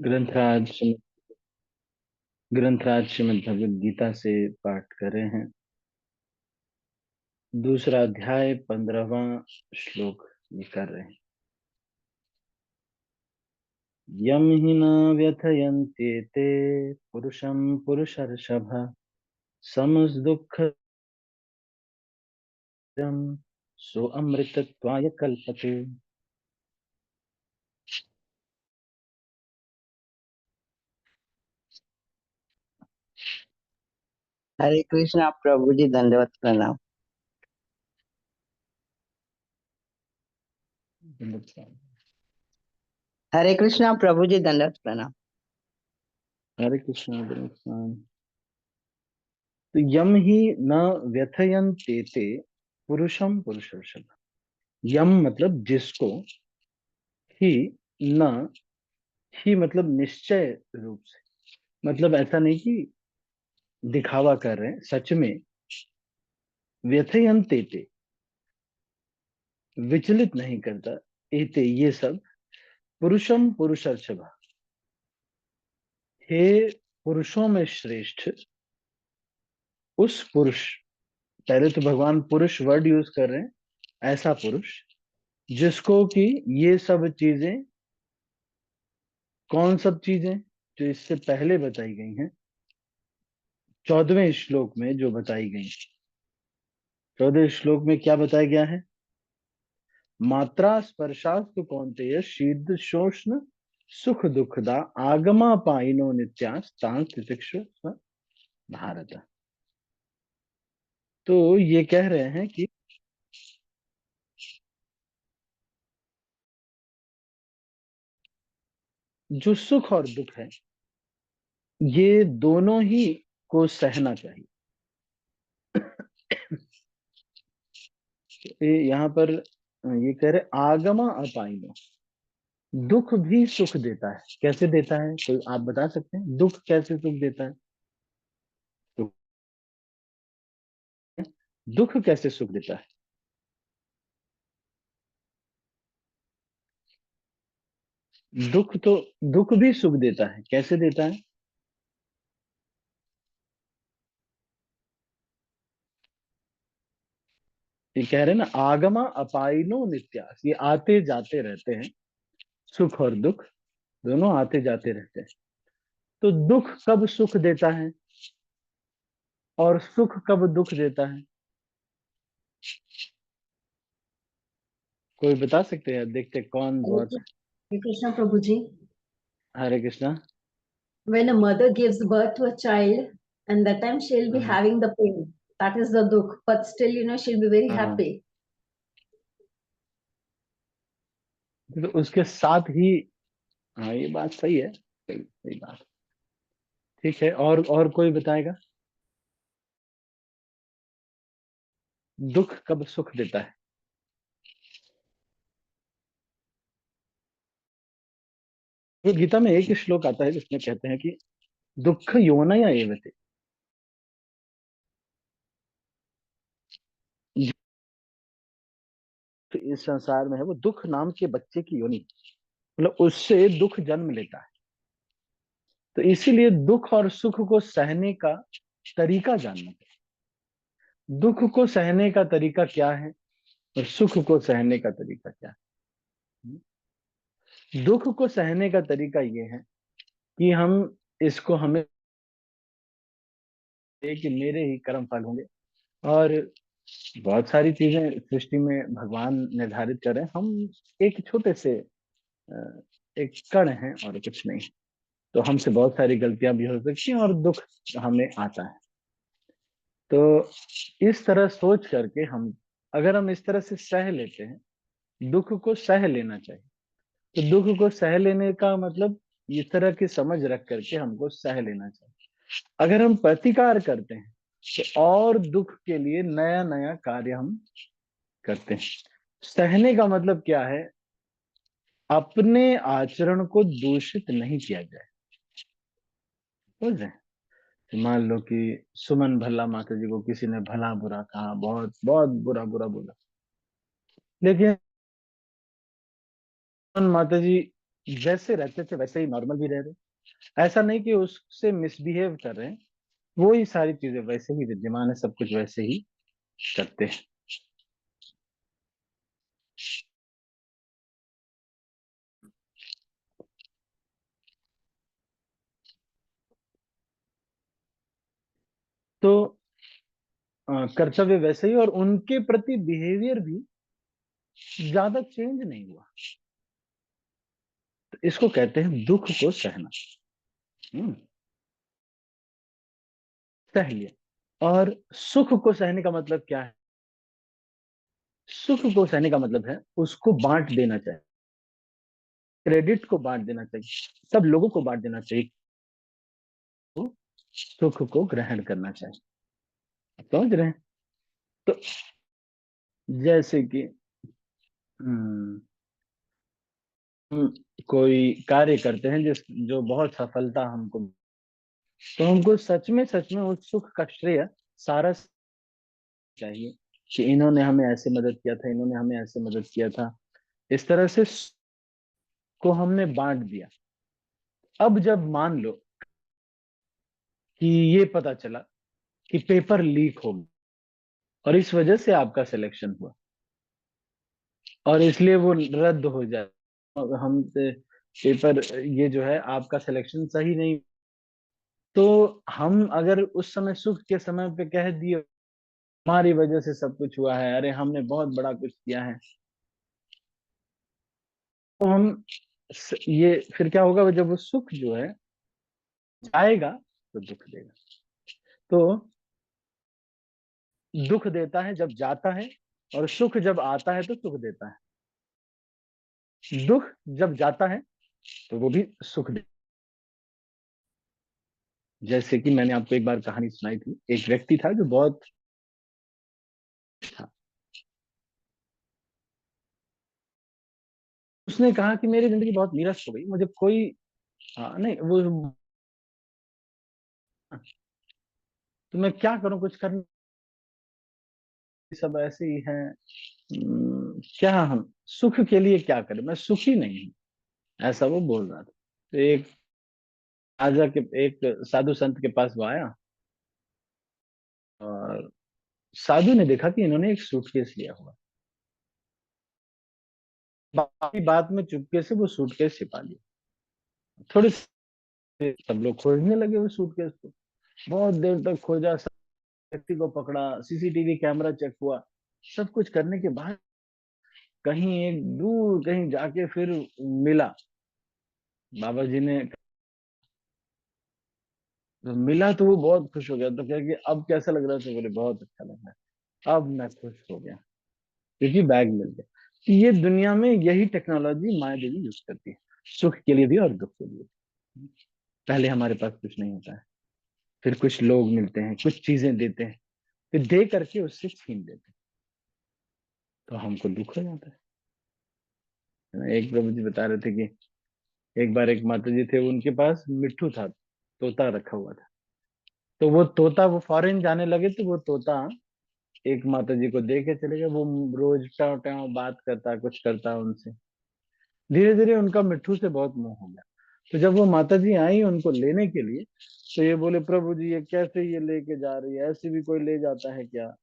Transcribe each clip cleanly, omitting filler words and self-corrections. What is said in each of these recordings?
ग्रंथराज ग्रंथराज श्रीमद् भगवद गीता से पाठ कर रहे हैं। दूसरा अध्याय 15वां श्लोक ये कर रहे हैं। यम हि न व्यथयन्ते ते पुरुषं पुरुषर्षभ समसदुःखं सो अमृतत्वाय कल्पते। हरे कृष्णा प्रभु जी, दंडवत प्रणाम। हरे कृष्णा प्रभु जी, दंडवत प्रणाम। हरे कृष्ण। तो यम ही न व्यथयन्ते ते पुरुषम पुरुषर्षभ। यम मतलब जिसको, ही न, ही मतलब निश्चय रूप से, मतलब ऐसा नहीं कि दिखावा कर रहे हैं, सच में। व्यथयन्ते ते विचलित नहीं करता, एते ये सब, पुरुषम पुरुषर्षभ, हे पुरुषों में श्रेष्ठ उस पुरुष, पहले तो भगवान पुरुष वर्ड यूज कर रहे हैं, ऐसा पुरुष जिसको कि ये सब चीजें, कौन सब चीजें जो इससे पहले बताई गई हैं, 14वें श्लोक में जो बताई गई। 14वें श्लोक में क्या बताया गया है? मात्रा स्पर्शास्तु कौन्तेय शीत शोष्ण सुख दुखदा आगमा पाइनो नित्यास तांस तितिक्षु स्व भारत। तो ये कह रहे हैं कि जो सुख और दुख है, ये दोनों ही को सहना चाहिए। यहाँ पर ये कह रहे आगमा अपाइनो, दुख भी सुख देता है। कैसे देता है, कोई आप बता सकते हैं? दुख कैसे सुख देता है? दुख, दुख कैसे सुख देता है? दुख तो, दुख भी सुख देता है, कैसे देता है? ये कह रहे हैं ना, आगमा अपाइनो नित्यास, ये आते जाते रहते हैं। सुख और दुख दोनों आते जाते रहते हैं। तो दुख कब सुख देता है और सुख कब दुख देता है? कोई बता सकते हैं? देखते हैं कौन बहुत। Hare Krishna Prabhuji. Hare Krishna. When a mother gives birth to a child, and that time she'll be having the pain, that is the dukh, but still, she'll be very happy. तो उसके साथ ही, हाँ ये बात सही है, सही सही बात। ठीक है, और कोई बताएगा? दुख कब सुख देता है? तो गीता में एक श्लोक आता है जिसमें कहते हैं कि दुख योनया एवते, तो इस संसार में है वो दुख नाम के बच्चे की योनि, मतलब उससे दुख जन्म लेता है। तो इसीलिए दुख और सुख को सहने का तरीका जानना चाहिए। दुख को सहने का तरीका क्या है और सुख को सहने का तरीका क्या है? दुख को सहने का तरीका ये है कि हम इसको, हमें कि मेरे ही कर्म फल होंगे, और बहुत सारी चीजें सृष्टि में भगवान निर्धारित कर रहे हैं। हम एक छोटे से एक कण हैं और कुछ नहीं। तो हमसे बहुत सारी गलतियां भी हो सकती हैं और दुख हमें आता है। तो इस तरह सोच करके हम, अगर हम इस तरह से सह लेते हैं, दुख को सह लेना चाहिए। तो दुख को सह लेने का मतलब इस तरह की समझ रख करके हमको सह लेना चाहिए। अगर हम प्रतिकार करते हैं तो और दुख के लिए नया नया कार्य हम करते हैं। सहने का मतलब क्या है? अपने आचरण को दूषित नहीं किया जाए। समझ रहे हैं? मान लो कि सुमन भल्ला माता जी को किसी ने भला बुरा कहा, बहुत बहुत बुरा बुरा बोला, लेकिन सुमन माता जी जैसे रहते थे वैसे ही नॉर्मल भी रह रहे, ऐसा नहीं कि उससे मिसबिहेव कर रहे हैं, वो ही सारी चीजें वैसे ही विद्यमान है, सब कुछ वैसे ही करते हैं। तो कर्तव्य वैसे ही, और उनके प्रति बिहेवियर भी ज्यादा चेंज नहीं हुआ। तो इसको कहते हैं दुख को सहना। हम्म, सह लिया। और सुख को सहने का मतलब क्या है? सुख को सहने का मतलब है उसको बांट देना चाहिए, क्रेडिट को बांट देना चाहिए, सब लोगों को बांट देना चाहिए, तो सुख को ग्रहण करना चाहिए। समझ रहे हैं? तो जैसे कि हम्म, हम कोई कार्य करते हैं जिस जो बहुत सफलता हमको, तो हमको सच में उस सुख का श्रेय सारा चाहिए कि इन्होंने हमें ऐसे मदद किया था, इन्होंने हमें ऐसे मदद किया था। इस तरह से को हमने बांट दिया। अब जब मान लो कि ये पता चला कि पेपर लीक हो गया और इस वजह से आपका सिलेक्शन हुआ, और इसलिए वो रद्द हो जाए, और हमसे पेपर, ये जो है आपका सिलेक्शन सही नहीं, तो हम अगर उस समय सुख के समय पे कह दिए हमारी वजह से सब कुछ हुआ है, अरे हमने बहुत बड़ा कुछ किया है, तो हम ये फिर क्या होगा, जब वो सुख जो है जाएगा तो दुख देगा। तो दुख देता है जब जाता है, और सुख जब आता है तो सुख देता है। दुख जब जाता है तो वो भी सुख दे। जैसे कि मैंने आपको एक बार कहानी सुनाई थी, एक व्यक्ति था जो बहुत था, उसने कहा कि मेरी जिंदगी बहुत नीरस हो गई, मुझे कोई नहीं वो, तो मैं क्या करूं, कुछ करना, सब ऐसे ही है, क्या हम सुख के लिए क्या करें, मैं सुखी नहीं हूं, ऐसा वो बोल रहा था। तो एक राजा के, एक साधु संत के पास वो आया, और साधु ने देखा कि इन्होंने एक सूटकेस लिया हुआ, बाकी बात में चुपके से वो सूटकेस छिपा लिया। थोड़ी सी सब लोग खोजने लगे उस सूटकेस को, बहुत देर तक खोजा, सब व्यक्ति को पकड़ा, सीसीटीवी कैमरा चेक हुआ, सब कुछ करने के बाद कहीं एक दूर कहीं जाके फिर मिला। बाबा जी ने मिला तो वो बहुत खुश हो गया, तो क्या कि अब कैसा लग रहा था, बोले बहुत अच्छा लग रहा है, अब मैं खुश हो गया क्योंकि बैग मिल गया। तो ये दुनिया में यही टेक्नोलॉजी माया देवी यूज करती है, सुख के लिए भी और दुख के लिए। पहले हमारे पास कुछ नहीं होता है, फिर कुछ लोग मिलते हैं, कुछ चीजें देते हैं, फिर दे करके उससे छीन लेते हैं, तो हमको दुख हो जाता है। एक प्रभु जी बता रहे थे कि एक बार एक माता जी थे, उनके पास मिट्ठू था, तोता रखा हुआ था। तो वो तोता, वो फॉरेन जाने लगे तो वो तोता एक माता जी को दे के चले गए। वो रोज टाव टाव बात करता, कुछ करता उनसे, धीरे धीरे उनका मिट्ठू से बहुत मोह हो गया। तो जब वो माता जी आई उनको लेने के लिए, तो ये बोले प्रभु जी ये कैसे ये लेके जा रही है, ऐसे भी कोई ले जाता है क्या,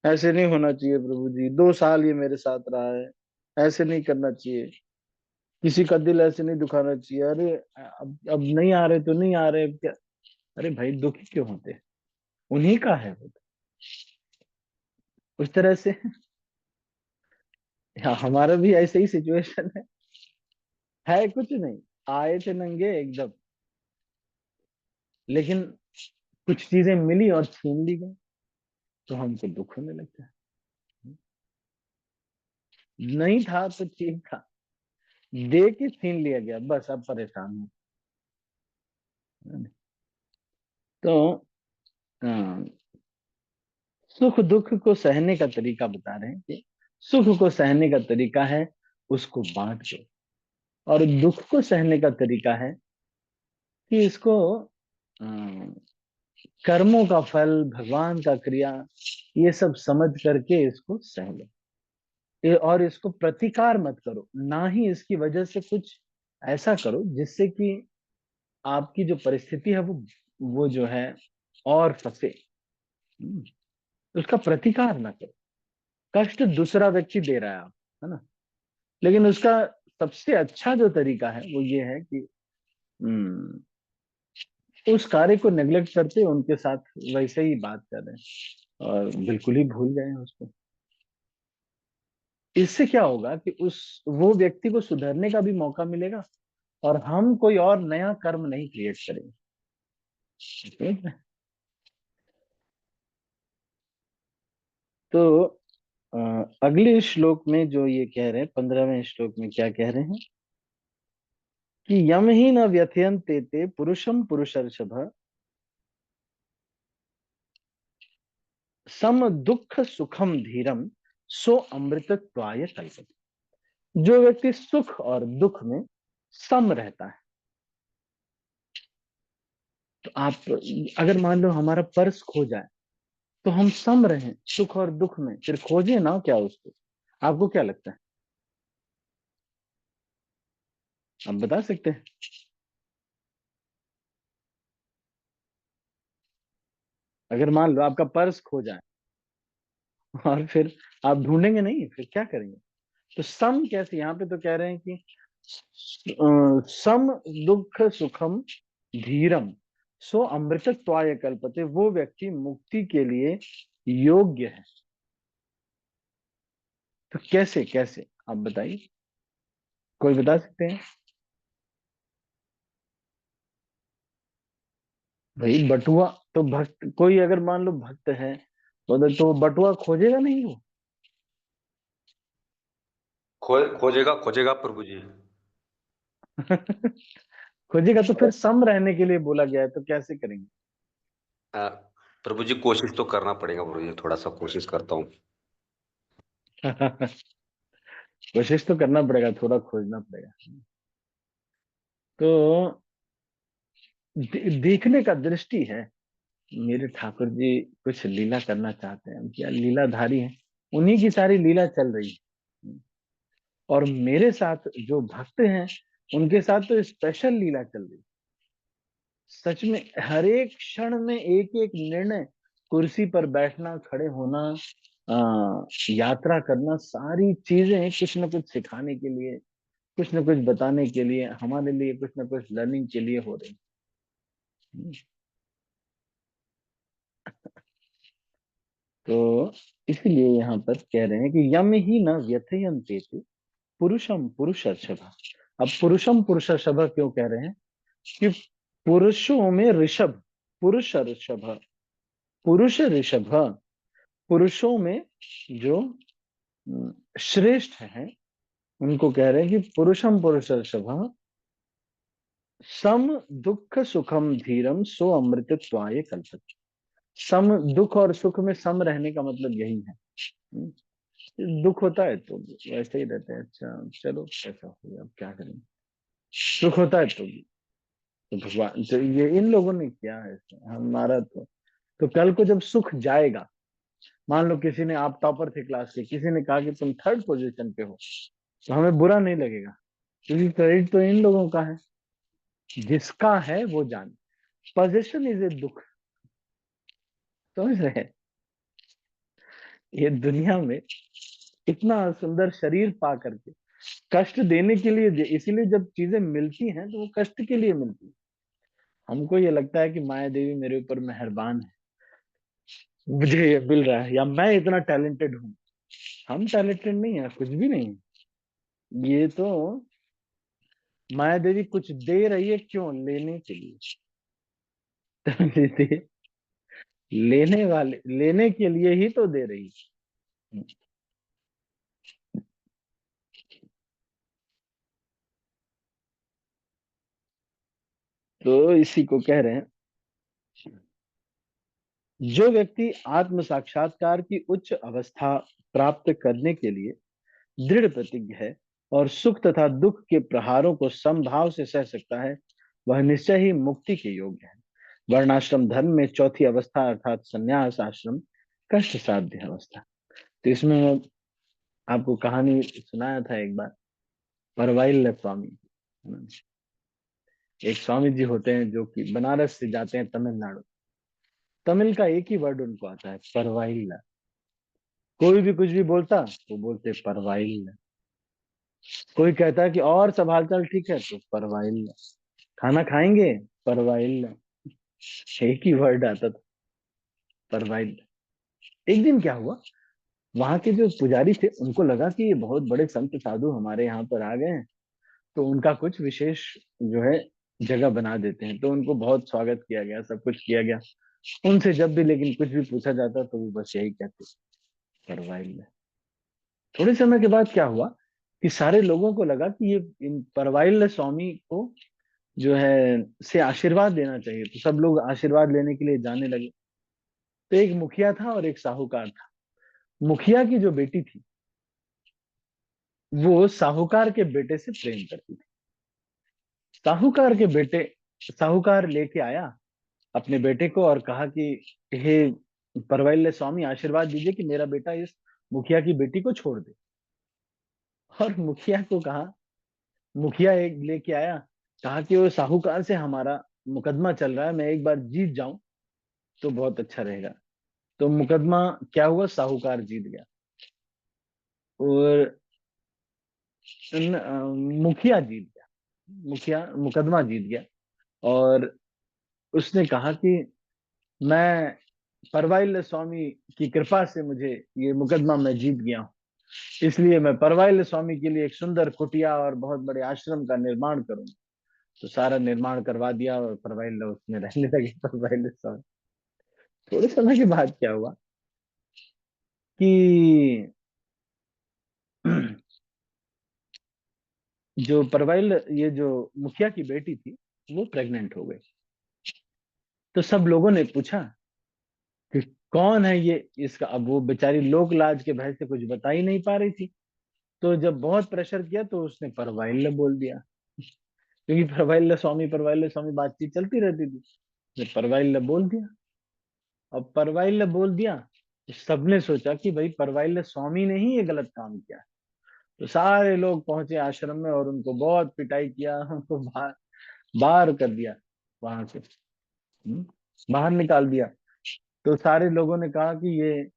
ऐसे नहीं होना चाहिए प्रभु जी, 2 साल ये मेरे साथ रहा है, ऐसे नहीं करना चाहिए, किसी का दिल ऐसे नहीं दुखाना चाहिए, अरे अब नहीं आ रहे तो नहीं आ रहे क्या। अरे भाई दुखी क्यों होते हैं, उन्हीं का है वो तो। उस तरह से हमारा भी ऐसे ही सिचुएशन है कुछ नहीं, आए थे नंगे एकदम, लेकिन कुछ चीजें मिली और छीन ली गई, तो हमको दुख होने लगता है। नहीं था तो ठीक था, दे के छीन लिया गया, बस अब परेशान हूँ। तो अ, सुख दुख को सहने का तरीका बता रहे हैं कि सुख को सहने का तरीका है उसको बांट दो, और दुख को सहने का तरीका है कि इसको अ, कर्मों का फल, भगवान का क्रिया, ये सब समझ करके इसको सह लो, और इसको प्रतिकार मत करो, ना ही इसकी वजह से कुछ ऐसा करो जिससे कि आपकी जो परिस्थिति है वो जो है और फंसे। हम्म, उसका प्रतिकार ना करो। कष्ट दूसरा व्यक्ति दे रहा है आप, है ना, लेकिन उसका सबसे अच्छा जो तरीका है वो ये है कि हम्म, उस कार्य को नेग्लेक्ट करते उनके साथ वैसे ही बात कर रहे हैं और बिल्कुल ही भूल गए हैं उसको। इससे क्या होगा कि उस वो व्यक्ति को सुधरने का भी मौका मिलेगा और हम कोई और नया कर्म नहीं क्रिएट करेंगे। समझ रहे हैं? तो अगले श्लोक में जो ये कह रहे हैं, 15वें श्लोक में क्या कह रहे हैं कि यम ही न व्यथयन्ते ते पुरुषम पुरुषर्षभ सम दुख सुखम धीरम सो अमृतत्वाय कल्पते। जो व्यक्ति सुख और दुख में सम रहता है, तो आप अगर मान लो हमारा पर्स खो जाए तो हम सम रहें सुख और दुख में, फिर खोजे ना क्या उसको। आपको क्या लगता है, आप बता सकते हैं? अगर मान लो आपका पर्स खो जाए और फिर आप ढूंढेंगे नहीं, फिर क्या करेंगे? तो सम कैसे, यहाँ पे तो कह रहे हैं कि सम दुख सुखम धीरम सो अमृतत्वाय कल्पते। वो व्यक्ति मुक्ति के लिए योग्य है। तो कैसे कैसे आप बताइए, कोई बता सकते हैं? भाई बटुआ, तो भक्त कोई अगर मान लो भक्त है तो बटुआ खोजेगा नहीं वो। खोजेगा खोजेगा प्रभु जी। खोजेगा तो फिर सम रहने के लिए बोला गया है, तो कैसे करेंगे? आ, प्रभु जी कोशिश तो करना पड़ेगा प्रभु जी, थोड़ा सा कोशिश करता हूँ। कोशिश तो करना पड़ेगा, थोड़ा खोजना पड़ेगा। तो देखने का दृष्टि है। मेरे ठाकुर जी कुछ लीला करना चाहते हैं, क्या लीलाधारी हैं, उन्हीं की सारी लीला चल रही है। और मेरे साथ जो भक्त हैं उनके साथ तो स्पेशल लीला चल रही है। सच में हर एक क्षण में एक एक निर्णय, कुर्सी पर बैठना, खड़े होना, यात्रा करना, सारी चीजें कुछ न कुछ सिखाने के लिए, कुछ न कुछ बताने के लिए, हमारे लिए कुछ न कुछ लर्निंग के लिए हो रही है। तो इसलिए यहाँ पर कह रहे हैं कि यम ही न व्यथयन्ते ते पुरुषम पुरुषर्षभ। अब पुरुषम पुरुषर्षभ क्यों कह रहे हैं कि पुरुषों में ऋषभ, पुरुष ऋषभ, पुरुष ऋषभ, पुरुषों में जो श्रेष्ठ हैं उनको कह रहे हैं कि पुरुषम पुरुष ऋषभ सम दुख सुखम धीरम सो अमृतत्वाय कल्पते। सम दुख और सुख में सम रहने का मतलब यही है। दुख होता है तो वैसे ही रहते हैं, अच्छा चलो ऐसा हो गया, अब क्या करेंगे। सुख होता है तो भगवान तो ये इन लोगों ने किया है हमारा तो कल को जब सुख जाएगा, मान लो किसी ने, आप टॉपर थे क्लास के, किसी ने कहा कि तुम थर्ड पोजीशन पे हो, तो हमें बुरा नहीं लगेगा, क्योंकि क्रेडिट तो इन लोगों का है। जिसका है वो जाने। पोजीशन इज ए दुख। समझ रहे हैं? ये दुनिया में इतना सुंदर शरीर पा करके कष्ट देने के लिए, इसीलिए जब चीजें मिलती हैं तो वो कष्ट के लिए मिलती है। हमको ये लगता है कि माया देवी मेरे ऊपर मेहरबान है, मुझे ये मिल रहा है, या मैं इतना टैलेंटेड हूँ। हम टैलेंटेड नहीं है, कुछ भी नहीं है। ये तो माया देवी कुछ दे रही है, क्यों? लेने के लिए। लेने वाले, लेने के लिए ही तो दे रही है। तो इसी को कह रहे हैं, जो व्यक्ति आत्म साक्षात्कार की उच्च अवस्था प्राप्त करने के लिए दृढ़ प्रतिज्ञ है और सुख तथा दुख के प्रहारों को समभाव से सह सकता है, वह निश्चय ही मुक्ति के योग्य है। वर्णाश्रम धर्म में चौथी अवस्था अर्थात संन्यास आश्रम कष्ट साध्य अवस्था। तो इसमें मैं आपको कहानी सुनाया था एक बार, परवाइल स्वामी। है ना। एक स्वामी जी होते हैं जो कि बनारस से जाते हैं तमिलनाडु। तमिल का एक ही वर्ड उनको आता है, परवाइल्ला। कोई भी कुछ भी बोलता, वो बोलते परवाइल्ला। कोई कहता है कि और सब हालचाल ठीक है, तो परवाइल्ला। खाना खाएंगे, परवाइल्ला। एक ही वर्ड आता था, परवाइल्ला। एक दिन क्या हुआ, वहां के जो पुजारी थे उनको लगा कि ये बहुत बड़े संत साधु हमारे यहाँ पर आ गए हैं, तो उनका कुछ विशेष जो है जगह बना देते हैं। तो उनको बहुत स्वागत किया गया, सब कुछ किया गया। उनसे जब भी लेकिन कुछ भी पूछा जाता तो वो बस यही कहते, परवाइल्ला। थोड़े समय के बाद क्या हुआ कि सारे लोगों को लगा कि ये इन परवाइल्ला स्वामी को जो है से आशीर्वाद लेना चाहिए, तो सब लोग आशीर्वाद लेने के लिए जाने लगे। तो एक मुखिया था और एक साहूकार था। मुखिया की जो बेटी थी, वो साहूकार के बेटे से प्रेम करती थी। साहूकार के बेटे साहूकार लेके आया अपने बेटे को और कहा कि हे परवैल्य स्वामी, आशीर्वाद दीजिए कि मेरा बेटा इस मुखिया की बेटी को छोड़ दे। और मुखिया को कहा, मुखिया एक लेके आया, कहा कि वो साहूकार से हमारा मुकदमा चल रहा है, मैं एक बार जीत जाऊं तो बहुत अच्छा रहेगा। तो मुकदमा क्या हुआ, साहूकार जीत गया। और मुखिया जीत गया, मुखिया मुकदमा जीत गया। और उसने कहा कि मैं परवाइल्य स्वामी की कृपा से मुझे ये मुकदमा मैं जीत गया हूँ, इसलिए मैं परवाइल्य स्वामी के लिए एक सुंदर कुटिया और बहुत बड़े आश्रम का निर्माण करूंगा। तो सारा निर्माण करवा दिया और परवाइल्य उसमें रहने लगे, परवाइल्य स्वामी। थोड़े समय के बाद क्या हुआ कि जो परवाइल्य, ये जो मुखिया की बेटी थी, वो प्रेग्नेंट हो गई। तो सब लोगों ने पूछा कि कौन है ये इसका। अब वो बेचारी लोक लाज के भय से कुछ बता ही नहीं पा रही थी। तो जब बहुत प्रेशर किया तो उसने परवाइल्य बोल दिया, क्योंकि परवाइल्य स्वामी बातचीत चलती रहती थी। उसने परवाइल्य बोल दिया। अब परवाइल्य बोल दिया तो सबने सोचा कि भाई परवाइल्य स्वामी ने ही ये गलत काम किया। तो सारे लोग पहुंचे आश्रम में और उनको बहुत पिटाई किया, उनको बाहर बाहर कर दिया वहां से। बाहर निकाल दिया। तो सारे लोगों ने कहा कि ये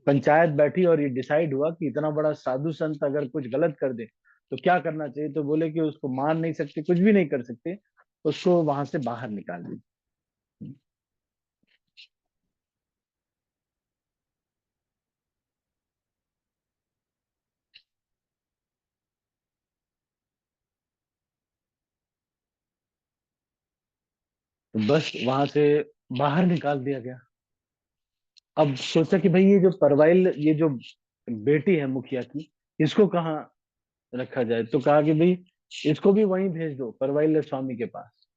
पंचायत बैठी और ये डिसाइड हुआ कि इतना बड़ा साधु संत अगर कुछ गलत कर दे तो क्या करना चाहिए। तो बोले कि उसको मार नहीं सकते, कुछ भी नहीं कर सकते, उसको वहां से बाहर निकाल दीजिए। तो बस वहां से बाहर निकाल दिया गया। अब सोचा कि भाई ये जो परवाइल, ये जो बेटी है मुखिया की, इसको कहाँ रखा जाए। तो कहा कि भाई इसको भी वहीं भेज दो, परवाइल स्वामी के पास।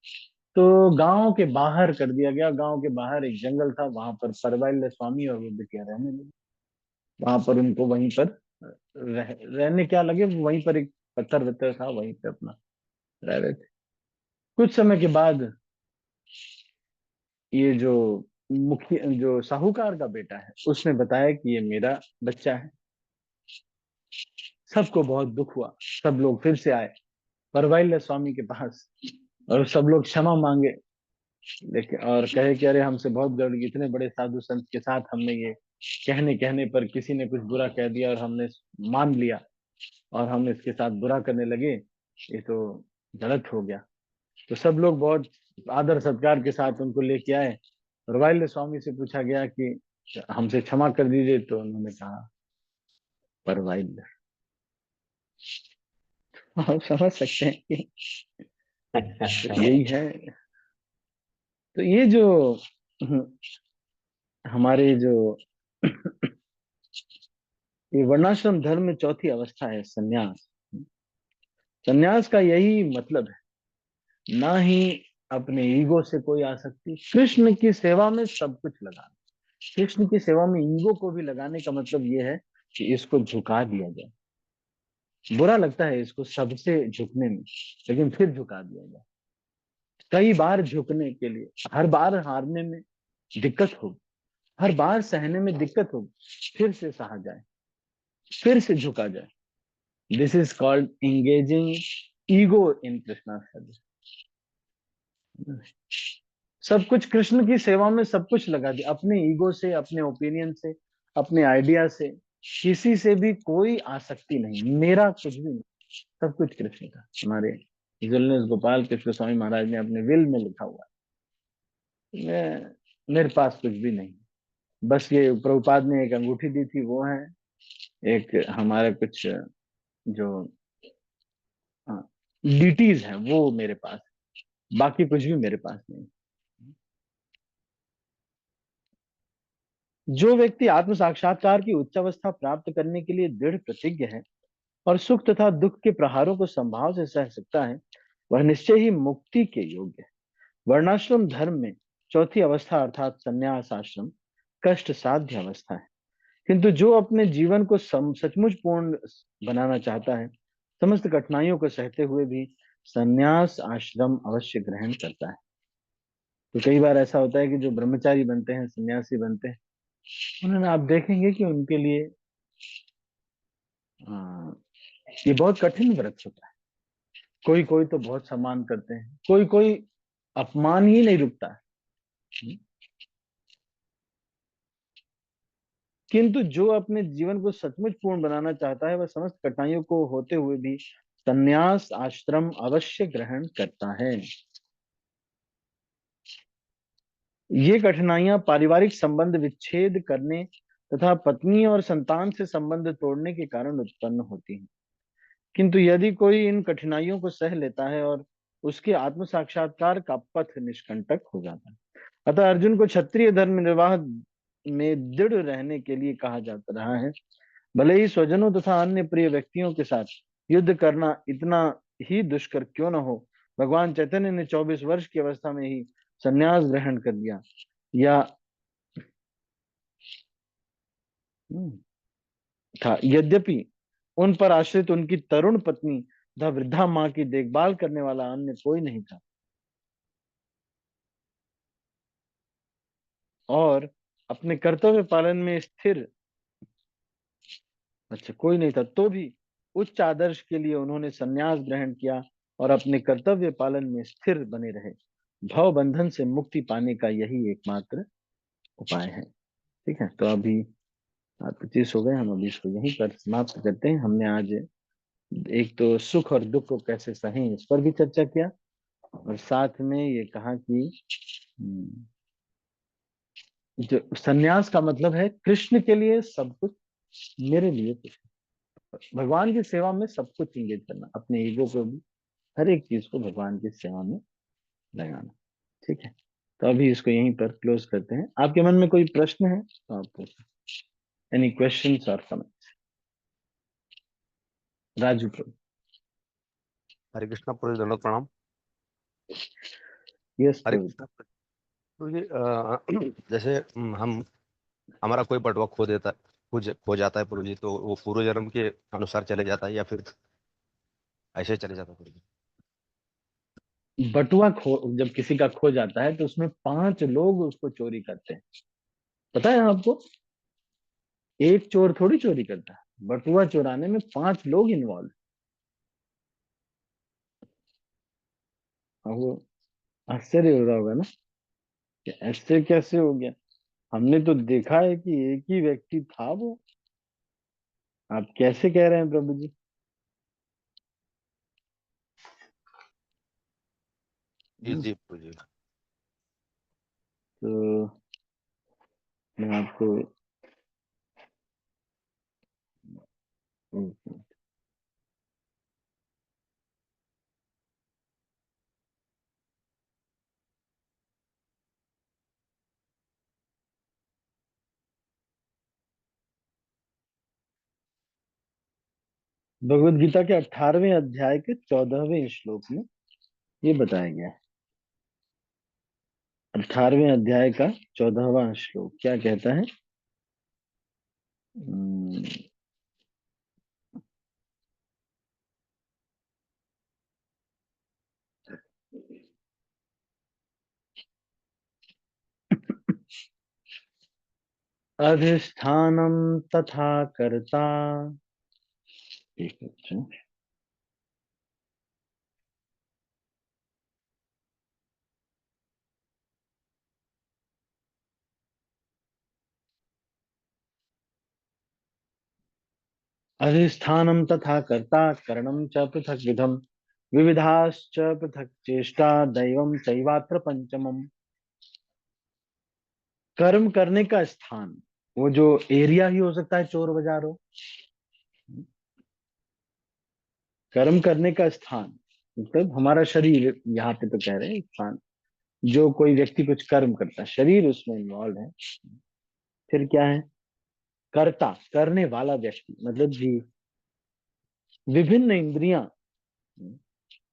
तो गांव के बाहर कर दिया गया। गांव के बाहर एक जंगल था, वहां पर परवाइल्य स्वामी और वो बिटिया रहने लगी। वहां पर उनको वहीं पर रहने क्या लगे, वहीं पर एक पत्थर वत्थर था, वहीं पे अपना रह रहे थे। कुछ समय के बाद ये जो मुखिया, जो साहूकार का बेटा है, उसने बताया कि ये मेरा बच्चा है। सबको बहुत दुख हुआ। सब लोग फिर से आए परवाइल्य स्वामी के पास और सब लोग क्षमा मांगे। देखिए, और कहे कि अरे हमसे बहुत गलती, इतने बड़े साधु संत के साथ हमने ये कहने कहने पर किसी ने कुछ बुरा कह दिया और हमने मान लिया और हम इसके साथ बुरा करने लगे, ये तो गलत हो गया। तो सब लोग बहुत आदर सत्कार के साथ उनको लेके आए। और वाइल्ड स्वामी से पूछा गया कि हमसे क्षमा कर दीजिए। तो उन्होंने कहा पर वाइल्ड। आप समझ सकते हैं कि तो यही है। तो ये जो हमारे जो ये वर्णाश्रम धर्म में चौथी अवस्था है संन्यास। संन्यास का यही मतलब है, ना ही अपने ईगो से कोई आसक्ति, कृष्ण की सेवा में सब कुछ लगाना। कृष्ण की सेवा में ईगो को भी लगाने का मतलब ये है कि इसको झुका दिया जाए। बुरा लगता है इसको सबसे झुकने में, लेकिन फिर झुका दिया जाए। कई बार झुकने के लिए, हर बार हारने में दिक्कत होगी, हर बार सहने में दिक्कत होगी, फिर से सहा जाए, फिर से झुका जाए। This is called engaging ego in Krishna service. सब कुछ कृष्ण की सेवा में सब कुछ लगा दिया, अपने ईगो से, अपने ओपिनियन से, अपने आइडिया से, किसी से भी कोई आसक्ति नहीं, मेरा कुछ भी नहीं, सब कुछ कृष्ण का। हमारे जुलनेस गोपाल कृष्ण स्वामी महाराज ने अपने विल में लिखा हुआ है, मेरे पास कुछ भी नहीं, बस ये प्रभुपाद ने एक अंगूठी दी थी वो है, एक हमारे कुछ जो डिटीज हैं वो मेरे पास, बाकी कुछ भी मेरे पास नहीं। जो व्यक्ति आत्म साक्षात्कार की उच्च अवस्था प्राप्त करने के लिए दृढ़ प्रतिज्ञ है और सुख तथा दुख के प्रहारों को संभाव से सह सकता है, वह निश्चय ही मुक्ति के योग्य है। वर्णाश्रम धर्म में चौथी अवस्था अर्थात संन्यास आश्रम कष्ट साध्य अवस्था है, किंतु जो अपने जीवन को सचमुच पूर्ण बनाना चाहता है, समस्त कठिनाइयों को सहते हुए भी संन्यास आश्रम अवश्य ग्रहण करता है। तो कई बार ऐसा होता है कि जो ब्रह्मचारी बनते हैं, सन्यासी बनते हैं, उन्होंने आप देखेंगे कि उनके लिए आ, ये बहुत कठिन व्रत होता है। कोई कोई तो बहुत सम्मान करते हैं, कोई कोई अपमान ही नहीं रुकता है। किंतु जो अपने जीवन को सचमुच पूर्ण बनाना चाहता है, वह समस्त कठिनाइयों को होते हुए भी संन्यास आश्रम अवश्य ग्रहण करता है। ये कठिनाइयां पारिवारिक संबंध विच्छेद करने तथा पत्नी और संतान से संबंध तोड़ने के कारण उत्पन्न होती हैं। किंतु यदि कोई इन कठिनाइयों को सह लेता है और उसके आत्म साक्षात्कार का पथ निष्कंटक हो जाता है। अतः अर्जुन को क्षत्रिय धर्म निर्वाह में दृढ़ रहने के लिए कहा जाता रहा है। भले ही स्वजनों तथा अन्य प्रिय व्यक्तियों के साथ युद्ध करना इतना ही दुष्कर क्यों न हो, भगवान चैतन्य ने 24 वर्ष की अवस्था में ही संन्यास ग्रहण कर लिया। या था, यद्यपि उन पर आश्रित उनकी तरुण पत्नी तथा वृद्धा मां की देखभाल करने वाला अन्य कोई नहीं था और अपने कर्तव्य पालन में स्थिर, अच्छा कोई नहीं था, तो भी उच्च आदर्श के लिए उन्होंने संन्यास ग्रहण किया और अपने कर्तव्य पालन में स्थिर बने रहे। भव बंधन से मुक्ति पाने का यही एकमात्र उपाय है। ठीक है, तो अभी 25 हो गए, हम अभी इसको यहीं पर समाप्त करते हैं। हमने आज एक तो सुख और दुख को कैसे सहें इस पर भी चर्चा किया, और साथ में ये कहा कि जो सन्यास का मतलब है कृष्ण के लिए सब कुछ, मेरे लिए कुछ, भगवान की सेवा में सब कुछ इंगेज करना, अपने ईगो को भी, हर एक चीज को भगवान की सेवा में लगाना। ठीक है, तो अभी इसको यहीं पर क्लोज करते हैं। आपके मन में कोई प्रश्न है तो आप पूछें, एनी क्वेश्चंस और कमेंट्स। राजू प्रभु। हरे कृष्णा प्रभु जी, दंडवत प्रणाम। यस हरे प्रभु। कृष्णा प्रभु जी, जैसे हम हमारा कोई बटुआ खो देता खो जाता है प्रभु जी, तो वो पूर्व जन्म के अनुसार चले जाता है या फिर ऐसे चले जाता है प्रभु जी? बटुआ खो जब किसी का खो जाता है तो उसमें 5 लोग उसको चोरी करते हैं, पता है आपको? एक चोर थोड़ी चोरी करता है, बटुआ चुराने में 5 लोग इन्वॉल्व। वो आश्चर्य हो रहा होगा ना कि ऐसे कैसे हो गया, हमने तो देखा है कि एक ही व्यक्ति था वो, आप कैसे कह रहे हैं प्रभु जी? जी जी प्रभु जी। तो मैं आपको भगवत गीता के 18वें अध्याय के 14वें श्लोक में ये बताया गया है। 18वें अध्याय का 14वां श्लोक क्या कहता है? हम्म, अधिष्ठानम तथा कर्ता, एक मिनट, अधिष्ठानं तथा कर्ता करणं च पृथक् विधम् विविधाश्च पृथक् चेष्टा दैवं चैवात्र पंचमम्। कर्म करने का स्थान, वो जो एरिया ही हो सकता है, चोर बाजार हो। कर्म करने का स्थान मतलब हमारा शरीर, यहाँ पे तो कह रहे हैं स्थान, जो कोई व्यक्ति कुछ कर्म करता है, शरीर उसमें इन्वॉल्व है। फिर क्या है? कर्ता, करने वाला व्यक्ति मतलब जीव। विभिन्न इंद्रियां,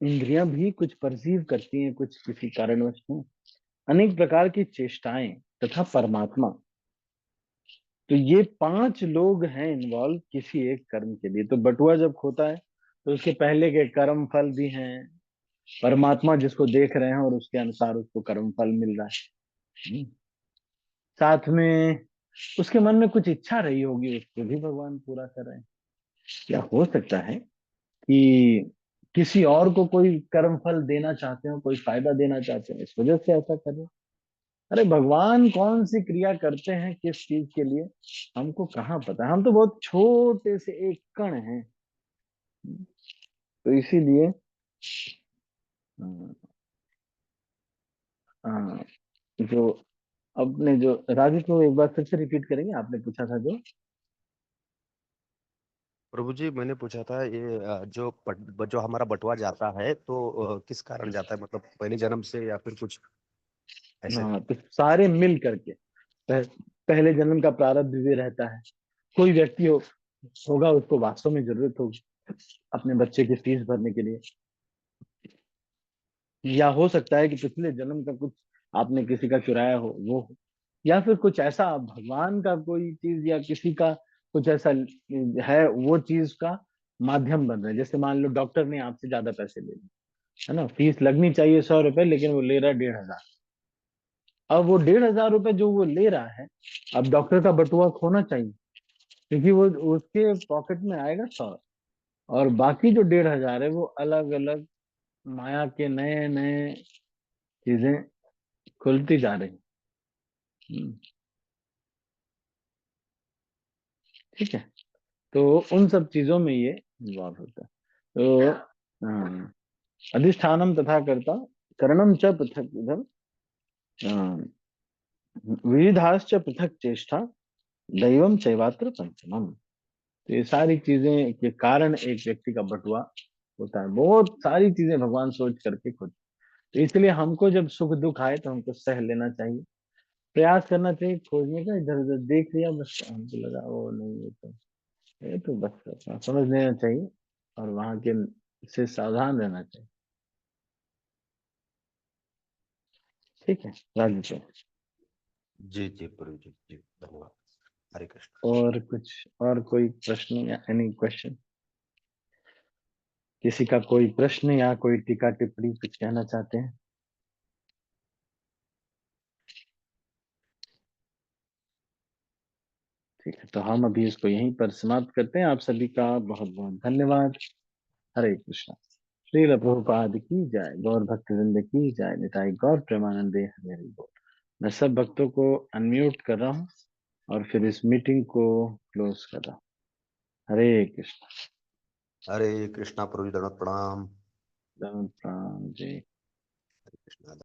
इंद्रियां भी कुछ परसीव करती हैं कुछ किसी कारणवश में। अनेक प्रकार की चेष्टाएं तथा परमात्मा। तो ये 5 लोग हैं इन्वॉल्व किसी एक कर्म के लिए। तो बटुआ जब खोता है तो उसके पहले के कर्म फल भी हैं, परमात्मा जिसको देख रहे हैं और उसके अनुसार उसको कर्म फल मिल रहा है। साथ में उसके मन में कुछ इच्छा रही होगी, उसको भी भगवान पूरा कर रहे हैं। क्या हो सकता है कि किसी और को कोई कर्म फल देना चाहते हो, कोई फायदा देना चाहते हैं, इस वजह से ऐसा कर रहे हैं। अरे भगवान कौन सी क्रिया करते हैं किस चीज के लिए, हमको कहाँ पता है। हम तो बहुत छोटे से एक कण हैं। तो इसीलिए अ, जो अपने जो राजू को एक बार फिर से रिपीट करेंगे, आपने पूछा था जो। प्रभु जी, मैंने पूछा था ये जो हमारा बटुआ जाता है तो किस कारण जाता है, मतलब पहले जन्म से या फिर कुछ ऐसे? हाँ, तो सारे मिल करके पहले जन्म का प्रारब्ध भी रहता है। कोई व्यक्ति होगा, उसको वास्तव में जरूरत होगी अपने बच्चे की फीस भरने के लिए, या हो सकता है कि पिछले जन्म का कुछ आपने किसी का चुराया हो वो हो। या फिर कुछ ऐसा भगवान का कोई चीज या किसी का कुछ ऐसा है, वो चीज का माध्यम बन रहा है। जैसे मान लो डॉक्टर ने आपसे ज्यादा पैसे ले लिए, है ना, फीस लगनी चाहिए 100 रुपए, लेकिन वो ले रहा है 1,500। अब वो 1,500 रुपए जो वो ले रहा है, अब डॉक्टर का बटुआ खोना चाहिए, क्योंकि वो उसके पॉकेट में आएगा 100, और बाकी जो 1,500 है वो अलग अलग माया के नए नए चीजें खुलती जा रही। हम्म, ठीक है। तो उन सब चीजों में ये इन्वॉल्व होता है। तो अधिष्ठानम तथा कर्ता करणम च पृथक विधम विविधाश्च पृथक चेष्टा दैवम चैवात्र पंचमम। तो ये सारी चीजें के कारण एक व्यक्ति का बटुआ होता है। बहुत सारी चीजें भगवान सोच करके खुद। तो इसलिए हमको जब सुख दुख आए तो हमको सह लेना चाहिए, प्रयास करना चाहिए खोजने का। इधर उधर देख लिया बस, हमको लगा वो नहीं, ये तो बस अपना समझ लेना चाहिए, और वहां के से सावधान रहना चाहिए। ठीक है राजू जी। जी जी प्रभु जी, जी धन्यवाद। हरे कृष्ण। और कुछ, और कोई प्रश्न या एनी क्वेश्चन? किसी का कोई प्रश्न या कोई टीका टिप्पणी कुछ कहना चाहते हैं? ठीक है, तो हम अभी इसको यहीं पर समाप्त करते हैं। आप सभी का बहुत बहुत धन्यवाद। हरे कृष्णा। श्रील प्रभुपाद की जय, गौर भक्तवृंद की जय, निताई गौर प्रेमानंदे हरे हरि बोल। मैं सब भक्तों को अनम्यूट कर रहा हूँ और फिर इस मीटिंग को क्लोज कर रहा हूँ। हरे कृष्णा। हरे कृष्णा प्रभु जी, दंडवत प्रणाम। धन्यवाद जी। हरे कृष्णा।